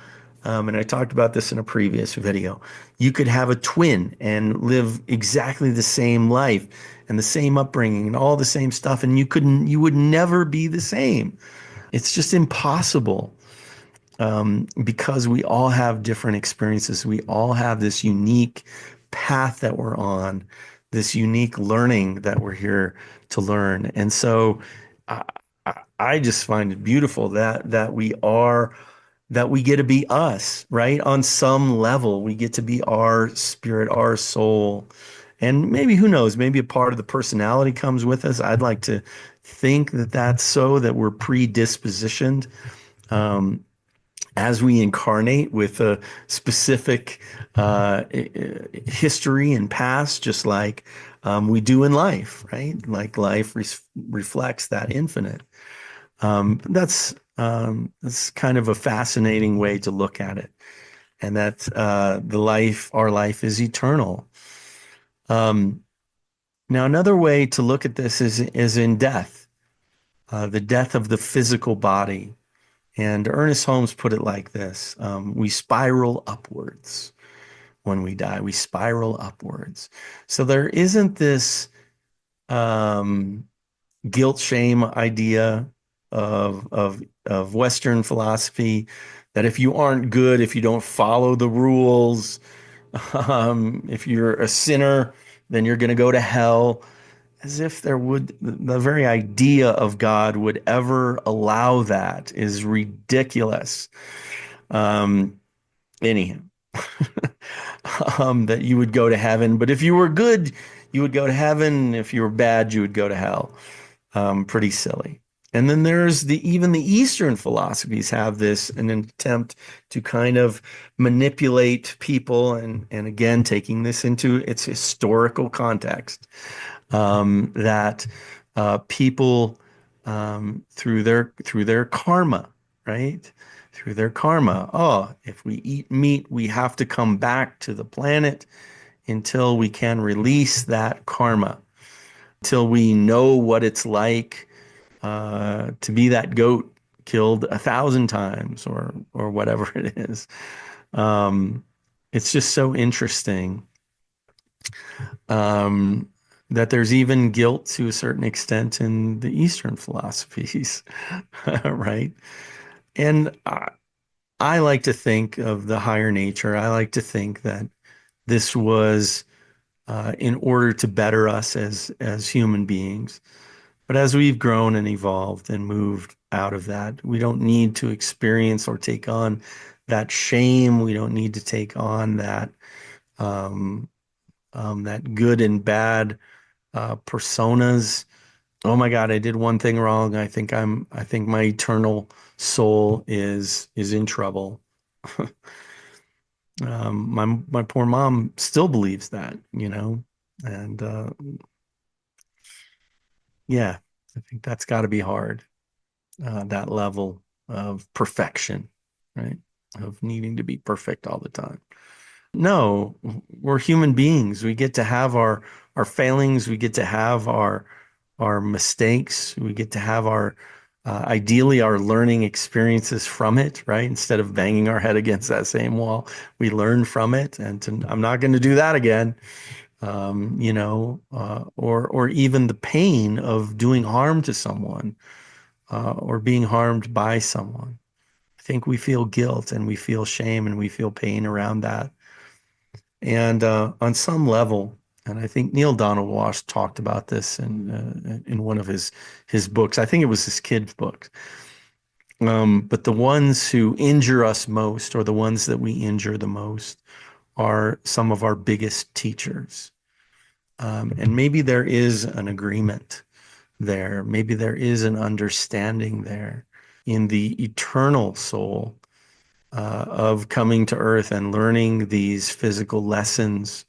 Speaker 2: And I talked about this in a previous video. You could have a twin and live exactly the same life and the same upbringing and all the same stuff, and you would never be the same. It's just impossible, because we all have different experiences. We all have this unique path that we're on, this unique learning that we're here to learn. And so I, I just find it beautiful that we get to be us, right? On some level, we get to be our spirit, our soul. And maybe, who knows, maybe a part of the personality comes with us. I'd like to think that that's so, that we're predispositioned, um, as we incarnate with a specific history and past, just like we do in life, right? Like life reflects that infinite. That's kind of a fascinating way to look at it, and that our life is eternal. Um, Now, another way to look at this is in death, the death of the physical body. And Ernest Holmes put it like this: we spiral upwards when we die. We spiral upwards. So there isn't this um, guilt shame idea of Western philosophy that if you aren't good, if you don't follow the rules, if you're a sinner, then you're going to go to hell, as if the very idea of God would ever allow that is ridiculous. Um, anyhow, that you would go to heaven, but if you were good, you would go to heaven. If you were bad, you would go to hell. Pretty silly. And then there's even the Eastern philosophies have an attempt to kind of manipulate people, and again, taking this into its historical context, that people, through their karma, right? Through their karma. Oh, if we eat meat, we have to come back to the planet until we can release that karma, until we know what it's like to be that goat killed 1,000 times, or whatever it is. It's just so interesting, that there's even guilt to a certain extent in the Eastern philosophies, right? And I like to think of the higher nature. I like to think that this was in order to better us as human beings. But as we've grown and evolved and moved out of that, we don't need to experience or take on that shame. We don't need to take on um, that good and bad personas. Oh my God, I did one thing wrong. I think my eternal soul is in trouble. My poor mom still believes that, and yeah, I think that's got to be hard. That level of perfection, right? Of needing to be perfect all the time. No, we're human beings. We get to have our failings. We get to have our mistakes. We get to have our ideally our learning experiences from it, right? Instead of banging our head against that same wall, we learn from it. I'm not going to do that again. Or even the pain of doing harm to someone, or being harmed by someone. I think we feel guilt and we feel shame and we feel pain around that. And on some level, and I think Neil Donald Walsh talked about this in one of his books. I think it was his kid's book. But the ones who injure us most, or the ones that we injure the most, are some of our biggest teachers. And maybe there is an agreement there. Maybe there is an understanding there in the eternal soul of coming to earth and learning these physical lessons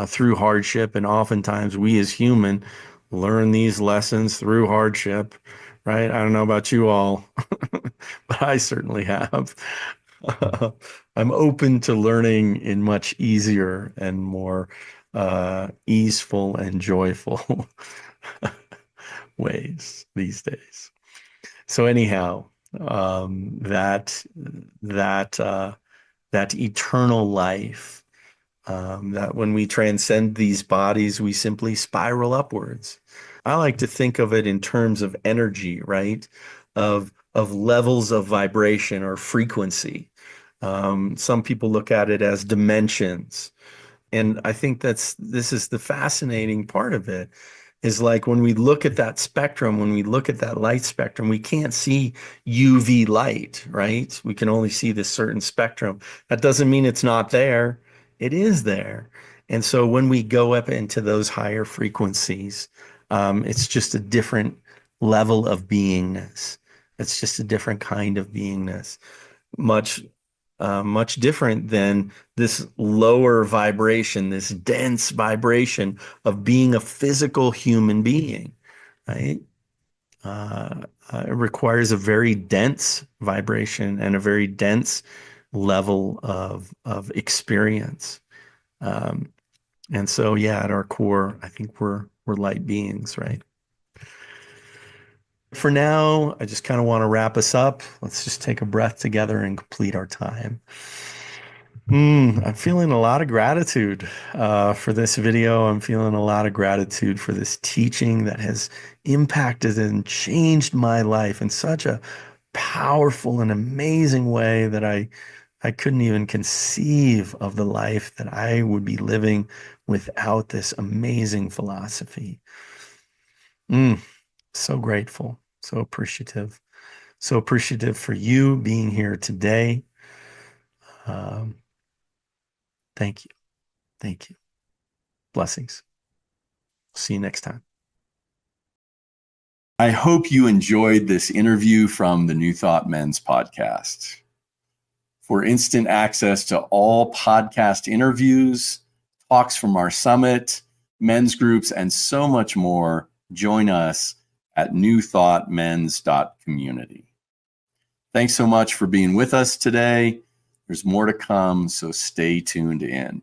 Speaker 2: through hardship. And oftentimes we as human learn these lessons through hardship, right? I don't know about you all, but I certainly have. I'm open to learning in much easier and more easeful and joyful ways these days. So anyhow, that eternal life, that when we transcend these bodies, we simply spiral upwards. I like to think of it in terms of energy, right? Of levels of vibration or frequency. Some people look at it as dimensions. And I think this is the fascinating part of it, is like when we look at that spectrum, when we look at that light spectrum, we can't see UV light, right? We can only see this certain spectrum. That doesn't mean it's not there. It is there. And so when we go up into those higher frequencies, it's just a different level of beingness. It's just a different kind of beingness, much different than this lower vibration, this dense vibration of being a physical human being, right? It requires a very dense vibration and a very dense level of experience. And so, yeah, at our core, I think we're light beings, right? For now, I just kind of want to wrap us up. Let's just take a breath together and complete our time. I'm feeling a lot of gratitude for this video. I'm feeling a lot of gratitude for this teaching that has impacted and changed my life in such a powerful and amazing way that I couldn't even conceive of the life that I would be living without this amazing philosophy. So grateful, so appreciative for you being here today. Thank you. Thank you. Blessings. See you next time.
Speaker 1: I hope you enjoyed this interview from the New Thought Men's podcast. For instant access to all podcast interviews, talks from our summit, men's groups, and so much more, join us at newthoughtmens.community. Thanks so much for being with us today. There's more to come, so stay tuned in.